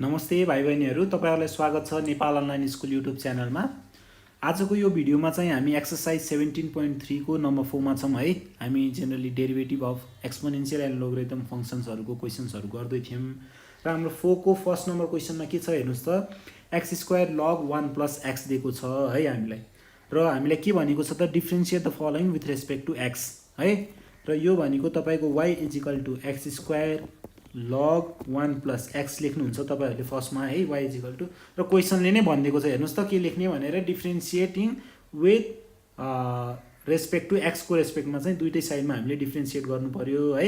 नमस्ते भाइ बहिनीहरु, तपाईहरुलाई स्वागत छ नेपाल अनलाइन स्कुल युट्युब च्यानलमा। आजको यो भिडियोमा चाहिँ हामी एक्सरसाइज 17.3 को नम्बर 4 मा छौं है। हामी generally derivative of exponential and logarithm फंक्शन्सहरुको क्वेशन्सहरु गर्दै थियौं र हाम्रो 4 को फर्स्ट नम्बर क्वेशनमा के छ हेर्नुस् त, x² log 1 plus x दिएको छ है हामीलाई। र हामीलाई के भनेको छ त, differentiate the following with respect to x है। र यो भनेको तपाईको y = x² log 1 plus x लेख्नुहुन्छ तपाईहरुले फर्स्टमा है, y = र क्वेशनले नै भन्दिएको छ हेर्नुस् त के लेख्ने भनेर, डिफरेन्शिएटिङ विथ रेस्पेक्ट टु x को रेस्पेक्टमा चाहिँ दुईटै साइडमा हामीले डिफरेन्शिएट गर्नु पर्यो है।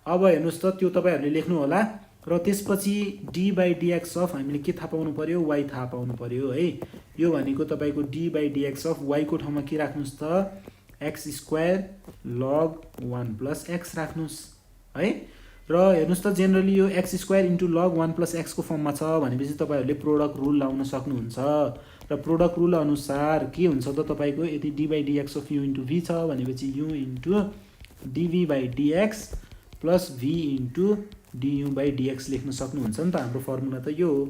अब हेर्नुस् त त्यो तपाईहरुले लेख्नु होला र त्यसपछि d/dx अफ हामीले के थाहा पाउनु पर्यो, y थाहा पाउनु पर्यो है। यो भनेको तपाईको d/dx अफ y को ठाउँमा के राख्नुस् त, x² log 1 plus x राख्नुस् है। र हेर्नुस् त जेनरली यो x² * log 1 plus x को फर्ममा छ भनेपछि तपाईहरुले प्रोडक्ट रुल लाउन सक्नुहुन्छ र प्रोडक्ट रुल अनुसार के हुन्छ त तपाईको, यदि d/dx अफ u * v छ भनेपछि u * dv/dx plus v * du/dx लेख्न सक्नुहुन्छ नि त। हाम्रो फर्मुला त यो हो।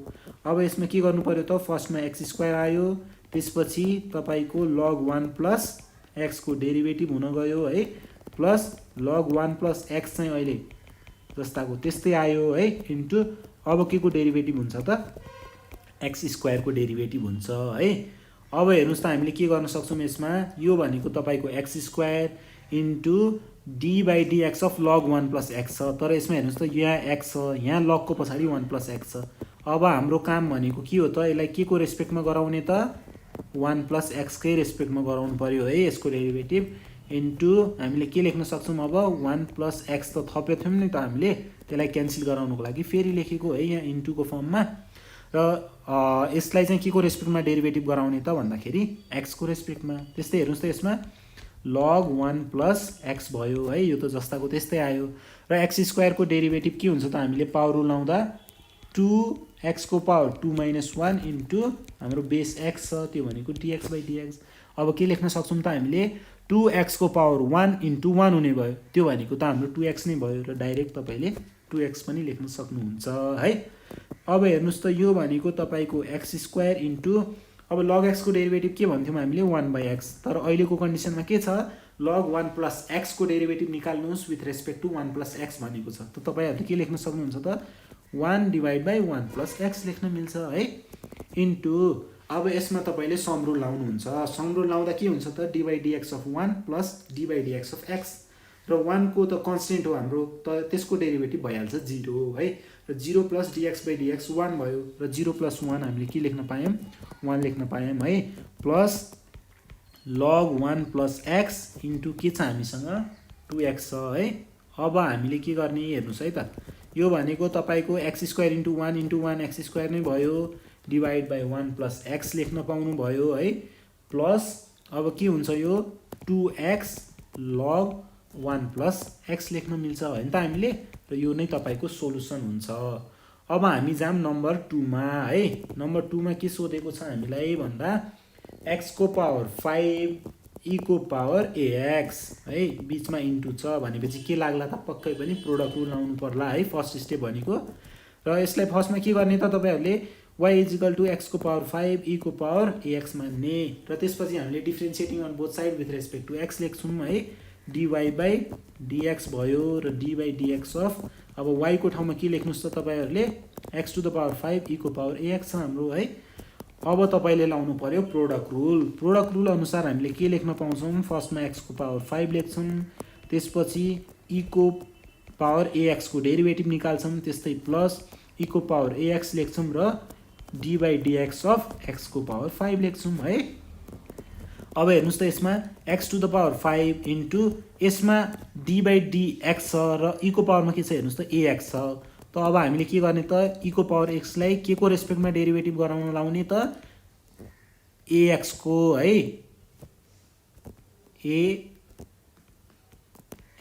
अब यसमा के गर्नु पर्यो त, फर्स्टमा x² आयो, त्यसपछि तपाईको log 1 plus x को डेरिभेटिभ हुन गयो है, प्लस log 1 plus x चाहिँ अहिले जस्ताको त्यस्तै आयो है, इन्टु अब के को डेरिभेटिभ हुन्छ त, x² को डेरिभेटिभ हुन्छ है। अब हेर्नुस् त हामीले के गर्न सक्छौं यसमा, यो भनेको तपाईको x² * d/dx of log 1 plus x छ, तर यसमा हेर्नुस् त यहाँ x छ, यहाँ log को पछाडी 1 plus x छ। अब हाम्रो काम भनेको के हो त, यसलाई के को रेस्पेक्टमा गराउने त, 1 plus x कै रेस्पेक्टमा गराउनु पर्यो है यसको डेरिभेटिभ, इन्टु हामीले के लेख्न सक्छौं अब 1 plus x त थपेको थियौं नि त हामीले, त्यसलाई क्यान्सल गराउनको लागि फेरि लेखेको है यहाँ इन्टु को फर्ममा। र यसलाई चाहिँ के को रेस्पेक्टमा डेरिभेटिभ गराउने त भन्दाखेरि x को रेस्पेक्टमा। त्यस्तै हेर्नुस् त यसमा log 1 plus x भयो है, यो त जस्ताको त्यस्तै आयो। र x² को डेरिभेटिभ के हुन्छ त, हामीले पावर रुल लाउँदा 2x को पावर 2 - 1 इन्टु हाम्रो बेस x छ, त्यो भनेको dx/dx। अब के लेख्न सक्छौं त हामीले, 2x को पावर 1 * 1 हुने भयो, त्यो भनेको त हाम्रो 2x नै भयो र डाइरेक्ट तपाईले 2x पनि लेख्न सक्नुहुन्छ है। अब हेर्नुस् त यो भनेको तपाईको x² इन्टु, अब log x को डेरिभेटिभ के भन्थ्यौं हामीले, 1/x, तर अहिलेको कन्डिसनमा के छ, log 1 plus x को डेरिभेटिभ निकाल्नुस् with respect to 1 plus x भनेको छ। त तपाईहरुले के लेख्न सक्नुहुन्छ त, 1/1 plus x लेख्न मिल्छ है, इन्टु अब यसमा तपाईले सम रुल लाउनुहुन्छ। सम रुल लाउँदा के हुन्छ त, d/dx of 1 plus d/dx of x, र 1 को त कन्स्टेन्ट हो हाम्रो, त त्यसको डेरिभेटिभ भइहाल्छ 0 है। र 0 plus dx/dx 1 भयो, र 0 plus 1 हामीले के लेख्न पायौं, 1 लेख्न पायौं है, plus log 1 plus x into के छ हामीसँग 2x छ है। अब हामीले के गर्ने हेर्नुस् है त, यो भनेको तपाईको x² * 1 * 1 x² नै भयो, डिवाइड बाइ 1 plus x लेख्न पाउनु भयो है, प्लस अब के हुन्छ यो 2x log 1 plus x लेख्न मिल्छ हैन त हामीले, र यो नै तपाईको सोलुसन हुन्छ। अब हामी जाम नम्बर 2 मा है। नम्बर 2 मा के सोधेको छ हामीलाई भन्दा, x को पावर 5 e को पावर ax है, बीचमा इन्टु छ भनेपछि के लाग्ला त, पक्कै पनि प्रोडक्ट रुल लाउनु पर्ला है, फर्स्ट स्टेप भनेको। र यसलाई फर्स्टमा के गर्ने त, तपाईहरुले y = x को पावर 5 e को पावर ax मान्ने, र त्यसपछि हामीले differentiating on both side with respect to x लेख्छौं है, dy/dx भयो, र d/dx अफ, अब y को ठाउँमा के लेख्नुस् त तपाईहरुले, x to the power 5 e को पावर ax छ हाम्रो है। अब तपाईले लाउनु पर्यो प्रोडक्ट रुल। प्रोडक्ट रुल अनुसार हामीले के लेख्न पाउँछौं, फर्स्टमा x को पावर 5 लेख्छौं, त्यसपछि e को पावर ax को डेरिभेटिभ निकाल्छौं, त्यस्तै प्लस e को पावर ax लेख्छौं, र d/dx अफ x को पावर 5 लेख्छौं है। अब हेर्नुस् त यसमा x to the power 5 into यसमा d/dx छ, र e को पावरमा के छ हेर्नुस् त ax छ। त अब हामीले के गर्ने त, e को पावर x लाई के को रेस्पेक्टमा डेरिभेटिभ गराउन लाउने त, ax को है,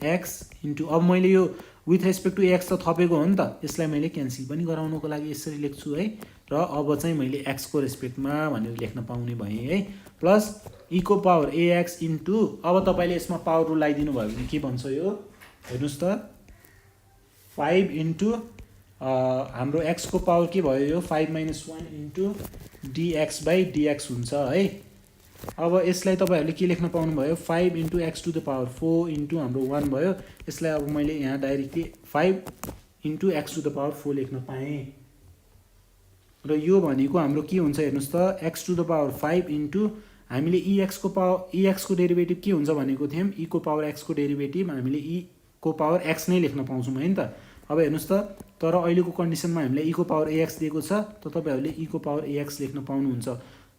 ax इन्टु, अब मैले यो विथ रेस्पेक्ट टु x त थपेको हो नि त, यसलाई मैले क्यान्सल पनि गराउनको लागि यसरी लेख्छु है। र अब चाहिँ मैले x को रेस्पेक्टमा भनेर लेख्न पाउने भएँ है, प्लस e को पावर ax इन्टु, अब तपाईले यसमा पावर रुल लगाइदिनु भयो भने के भन्छ यो हेर्नुस् त, 5 इन्टु हाम्रो x को पावर के भयो यो 5 - 1 इन्टु dx/dx हुन्छ है। अब यसलाई तपाईहरुले के लेख्न पाउनु भयो 5 into x to the power 4 into हाम्रो 1 भयो। यसलाई अब मैले यहाँ directly 5 into x to the power 4 लेख्न पाएँ र यो भनेको हाम्रो के हुन्छ हेर्नुस् त x to the power 5 into हामीले ex को डेरिभेटिभ के हुन्छ भनेको थियौं e को पावर x को डेरिभेटिभ हामीले e को पावर x नै लेख्न पाउँछौं हैन त। अब हेर्नुस् त तर अहिलेको कन्डिसनमा हामीले e को पावर ax दिएको छ त तपाईहरुले e को पावर ax लेख्न पाउनुहुन्छ।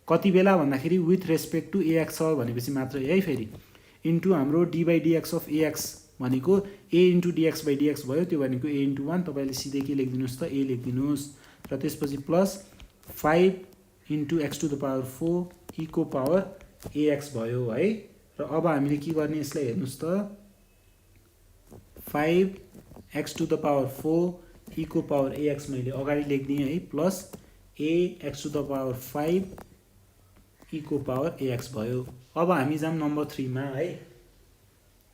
कति बेला भन्दाखेरि विथ रेस्पेक्ट टु ax छ भनेपछि मात्र है फेरि इन्टु हाम्रो d/dx अफ ax भनेको a इन्टु dx/dx भयो त्यो भनेको a इन्टु 1 तपाईले सिधै के लेख्दिनुस् त a लेख्दिनुस् र त्यसपछि plus 5 into x to the power 4 e को पावर ax भयो है। र अब हामीले के गर्ने यसलाई हेर्नुस् त 5 x to the power 4 e को पावर ax मैले अगाडि लेख्दिएँ है plus a x to the power 5 e को पावर ax भयो। अब हामी जाम नम्बर 3 मा है।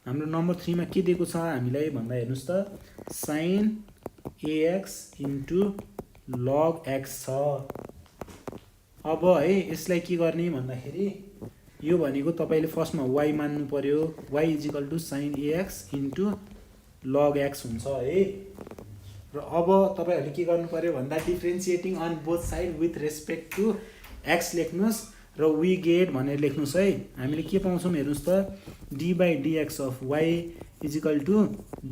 हाम्रो नम्बर 3 मा के दिएको छ हामीलाई भन्दा हेर्नुस् त sin ax into log x छ। अब है यसलाई के गर्ने भन्दाखेरि यो भनेको तपाईले फर्स्टमा y मान्नु पर्यो y sin ax into log x हुन्छ है। र अब तपाईहरुले के गर्नु पर्यो भन्दा differentiating on both side with respect to x लेख्नुस् र वी गेट भनेर लेख्नुस् है। हामीले के पाउँछौं हेर्नुस् त d/dx of y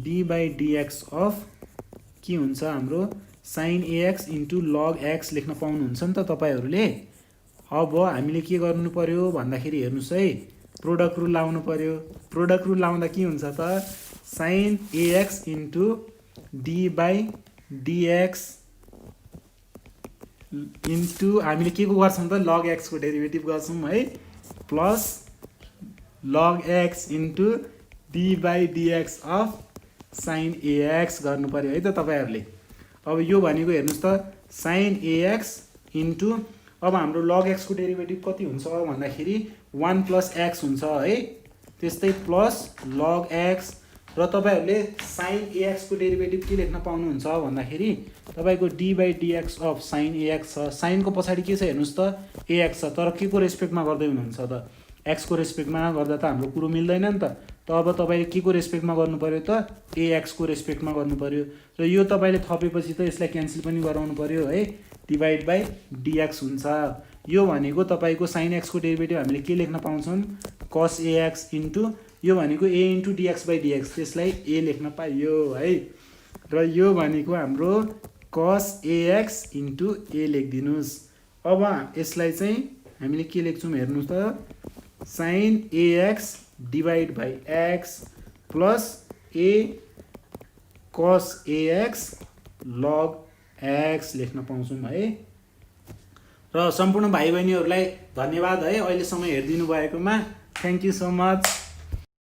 d/dx of के हुन्छ हाम्रो sin ax into log x लेख्न पाउनुहुन्छ नि त तपाईहरुले। अब हामीले के गर्नु पर्यो भन्दाखेरि हेर्नुस् है प्रोडक्ट रुल लाउनु पर्यो। प्रोडक्ट रुल लाउँदा के हुन्छ त sin ax into d/dx into हामीले के को गर्छौं त log x को डेरिभेटिभ गर्छौं है plus log x into d/dx of sin ax गर्नु पर्यो है त तपाईहरुले। अब यो भनेको हेर्नुस् त sin ax इन्टु अब हाम्रो log x को डेरिभेटिभ कति हुन्छ भन्दाखेरि 1 प्लस x हुन्छ है त्यस्तै प्लस log x र तपाईहरुले sin ax को डेरिभेटिभ के लेख्न पाउनुहुन्छ भन्दाखेरि तपाईको d/dx अफ sin ax छ। sin को पछाडी के छ हेर्नुस् त ax छ तर के को रेस्पेक्टमा गर्दै हुनुहुन्छ त x को रेस्पेक्टमा गर्दा त हाम्रो कुरो मिल्दैन नि त। अब तपाईले के को रेस्पेक्टमा गर्नु पर्यो त ax को रेस्पेक्टमा गर्नु पर्यो र यो तपाईले थपेपछि त यसलाई क्यान्सल पनि गराउनु पर्यो है डिभाइड/dx हुन्छ। यो भनेको तपाईको sin x को डेरिभेटिभ हामीले के लेख्न पाउँछौं cos ax इन्टु यो भनेको a इन्टु dx/dx त्यसलाई a लेख्न पाइयो है। र यो भनेको हाम्रो cos ax इन्टु a लेख्दिनुस्। अब यसलाई चाहिँ हामीले के लेख्छौं हेर्नुस् त sin ax divide by x plus a cos ax log x लेख्न पाउँछौं है। र सम्पूर्ण भाइ बहिनीहरुलाई धन्यवाद है अहिलेसम्म हेर्दिनु भएकोमा। Thank you so much.